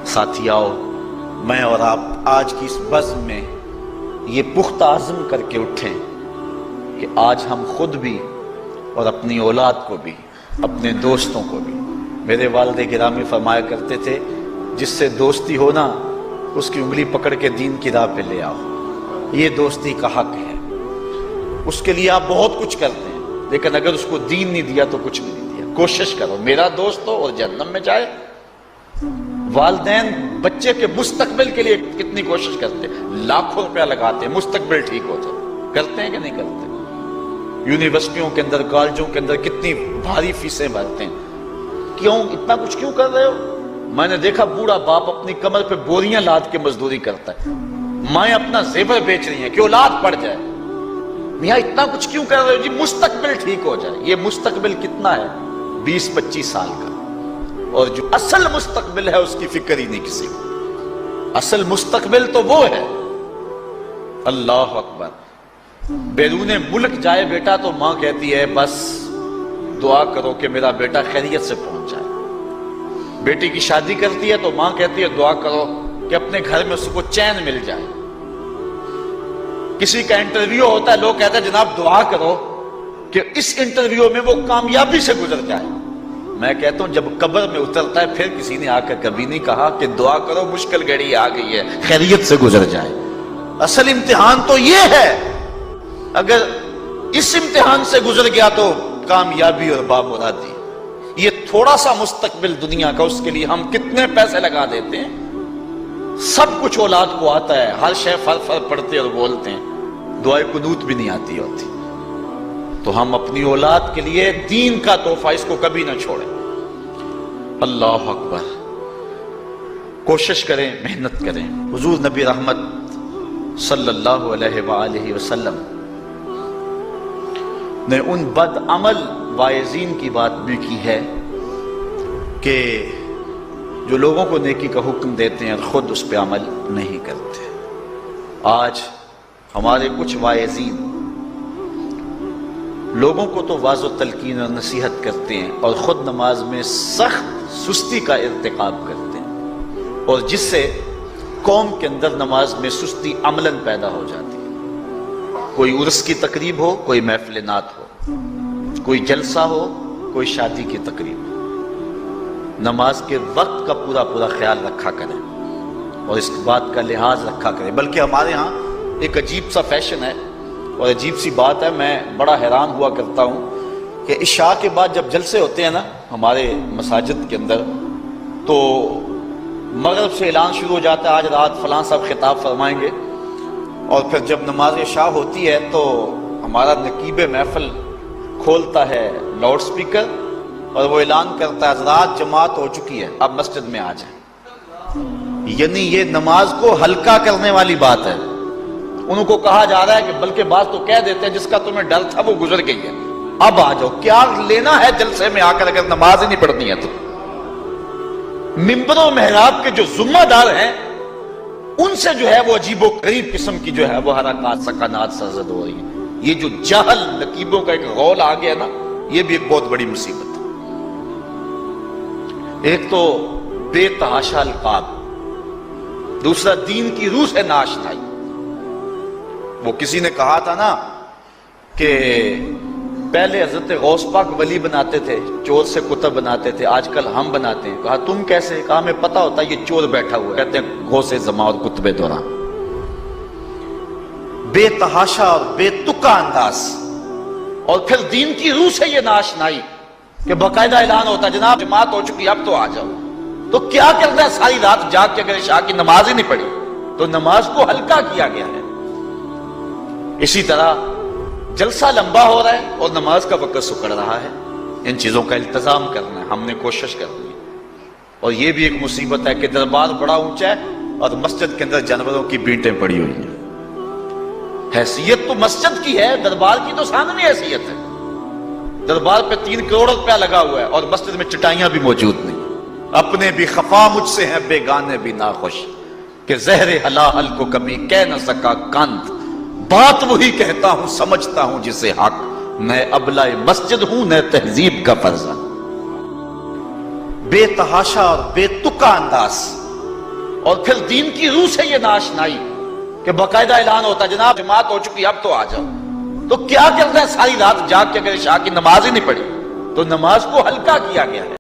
ساتھیاؤ، میں اور آپ آج کی اس بزم میں یہ پختہ عزم کر کے اٹھیں کہ آج ہم خود بھی اور اپنی اولاد کو بھی، اپنے دوستوں کو بھی، میرے والد گرامی فرمایا کرتے تھے جس سے دوستی ہو نا اس کی انگلی پکڑ کے دین کی راہ پہ لے آؤ، یہ دوستی کا حق ہے۔ اس کے لیے آپ بہت کچھ کرتے ہیں لیکن اگر اس کو دین نہیں دیا تو کچھ بھی نہیں دیا۔ کوشش کرو میرا دوست ہو اور جہنم میں جائے۔ والدین بچے کے مستقبل کے لیے کتنی کوشش کرتے ہیں، لاکھوں روپیہ لگاتے ہیں مستقبل ٹھیک ہو جائے، کرتے ہیں کہ نہیں کرتے؟ یونیورسٹیوں کے اندر، کالجوں کے اندر کتنی بھاری فیسیں بھرتے ہیں، کیوں اتنا کچھ کیوں کر رہے ہو؟ میں نے دیکھا بوڑھا باپ اپنی کمر پہ بوریاں لاد کے مزدوری کرتا ہے، مائیں اپنا زیور بیچ رہی ہیں کہ اولاد پڑ جائے۔ میاں اتنا کچھ کیوں کر رہے ہو؟ جی مستقبل ٹھیک ہو جائے۔ یہ مستقبل کتنا ہے؟ 20-25 سال کا، اور جو اصل مستقبل ہے اس کی فکر ہی نہیں کسی کو۔ اصل مستقبل تو وہ ہے، اللہ اکبر، بیرون ملک جائے بیٹا تو ماں کہتی ہے بس دعا کرو کہ میرا بیٹا خیریت سے پہنچ جائے۔ بیٹی کی شادی کرتی ہے تو ماں کہتی ہے دعا کرو کہ اپنے گھر میں اس کو چین مل جائے۔ کسی کا انٹرویو ہوتا ہے، لوگ کہتے ہیں جناب دعا کرو کہ اس انٹرویو میں وہ کامیابی سے گزر جائے۔ میں کہتا ہوں جب قبر میں اترتا ہے پھر کسی نے آ کر کبھی نہیں کہا کہ دعا کرو مشکل گھڑی آ گئی ہے خیریت سے گزر جائے۔ اصل امتحان تو یہ ہے، اگر اس امتحان سے گزر گیا تو کامیابی اور بامرادی۔ یہ تھوڑا سا مستقبل دنیا کا، اس کے لیے ہم کتنے پیسے لگا دیتے ہیں۔ سب کچھ اولاد کو آتا ہے، ہر شے فر فر پڑھتے اور بولتے ہیں، دعائے قنوت بھی نہیں آتی ہوتی۔ تو ہم اپنی اولاد کے لیے دین کا تحفہ اس کو کبھی نہ چھوڑیں۔ اللہ اکبر، کوشش کریں، محنت کریں۔ حضور نبی رحمت صلی اللہ علیہ وآلہ وسلم نے ان بد عمل واعظین کی بات بھی کی ہے کہ جو لوگوں کو نیکی کا حکم دیتے ہیں اور خود اس پہ عمل نہیں کرتے۔ آج ہمارے کچھ واعظین لوگوں کو تو واعظ و تلقین اور نصیحت کرتے ہیں اور خود نماز میں سخت سستی کا ارتکاب کرتے ہیں، اور جس سے قوم کے اندر نماز میں سستی عملاً پیدا ہو جاتی ہے۔ کوئی عرس کی تقریب ہو، کوئی محفل نعت ہو، کوئی جلسہ ہو، کوئی شادی کی تقریب ہو، نماز کے وقت کا پورا خیال رکھا کریں اور اس بات کا لحاظ رکھا کریں۔ بلکہ ہمارے ہاں ایک عجیب سا فیشن ہے اور عجیب سی بات ہے، میں بڑا حیران ہوا کرتا ہوں کہ عشاء کے بعد جب جلسے ہوتے ہیں نا ہمارے مساجد کے اندر، تو مغرب سے اعلان شروع ہو جاتا ہے آج رات فلاں صاحب خطاب فرمائیں گے، اور پھر جب نماز عشاء ہوتی ہے تو ہمارا نقیب محفل کھولتا ہے لاؤڈ سپیکر اور وہ اعلان کرتا ہے حضرات جماعت ہو چکی ہے، اب مسجد میں آ جائیں۔ یعنی یہ نماز کو ہلکا کرنے والی بات ہے۔ ان کو کہا جا رہا ہے کہ بلکہ بعض تو کہہ دیتے ہیں جس کا تمہیں ڈر تھا وہ گزر گئی ہے، اب آ جاؤ۔ کیا لینا ہے جلسے میں آ کر اگر نماز ہی نہیں پڑھنی ہے تو؟ ممبر و محراب کے جو ذمہ دار ہیں ان سے جو ہے وہ عجیب و غریب قسم کی جو ہے وہ حرکات سکنات سرزد ہو رہی ہیں۔ یہ جو جہل نقیبوں کا ایک غول آ گیا نا، یہ بھی ایک بہت بڑی مصیبت ہے۔ ایک تو بے تحاشا القاب، دوسرا دین کی روح سے ناشنائی۔ وہ کسی نے کہا تھا نا کہ پہلے حضرت غوث پاک ولی بناتے تھے، چور سے کتب بناتے تھے، آج کل ہم بناتے ہیں۔ کہا تم کیسے؟ کہا ہمیں پتا ہوتا ہے یہ چور بیٹھا ہوا ہے، کہتے ہیں غوث زمان اور کتب دوران۔ بے تحاشا اور بے تکا انداز، اور پھر دین کی روح سے یہ ناشنائی کہ باقاعدہ اعلان ہوتا ہے جناب جماعت ہو چکی اب تو آ جاؤ۔ تو کیا کرنا ہے ساری رات جاگ کے اگر عشاء کی نماز ہی نہیں پڑھی تو نماز کو ہلکا کیا گیا ہے۔ اسی طرح جلسہ لمبا ہو رہا ہے اور نماز کا وقت سکڑ رہا ہے۔ ان چیزوں کا التزام کرنا ہے، ہم نے کوشش کرنی ہے۔ اور یہ بھی ایک مصیبت ہے کہ دربار بڑا اونچا ہے اور مسجد کے اندر جانوروں کی بینٹیں پڑی ہوئی ہیں۔ حیثیت تو مسجد کی ہے، دربار کی تو ثانوی حیثیت ہے۔ دربار پہ 3 کروڑ روپیہ لگا ہوا ہے اور مسجد میں چٹائیاں بھی موجود نہیں۔ اپنے بھی خفا مجھ سے ہیں بیگانے بھی ناخوش، کہ زہر حلال کو کبھی کہہ نہ سکا کند، بات وہی کہتا ہوں سمجھتا ہوں جسے حق، میں ابلہ مسجد ہوں نہ تہذیب کا فرزند۔ بے تحاشا اور بے تکا انداز، اور پھر دین کی روح سے یہ ناشنائی کہ باقاعدہ اعلان ہوتا ہے جناب جماعت ہو چکی اب تو آ جاؤ. تو کیا کرنا ہے ساری رات جاگ کے اگر عشاء کی نماز ہی نہیں پڑھی تو نماز کو ہلکا کیا گیا ہے.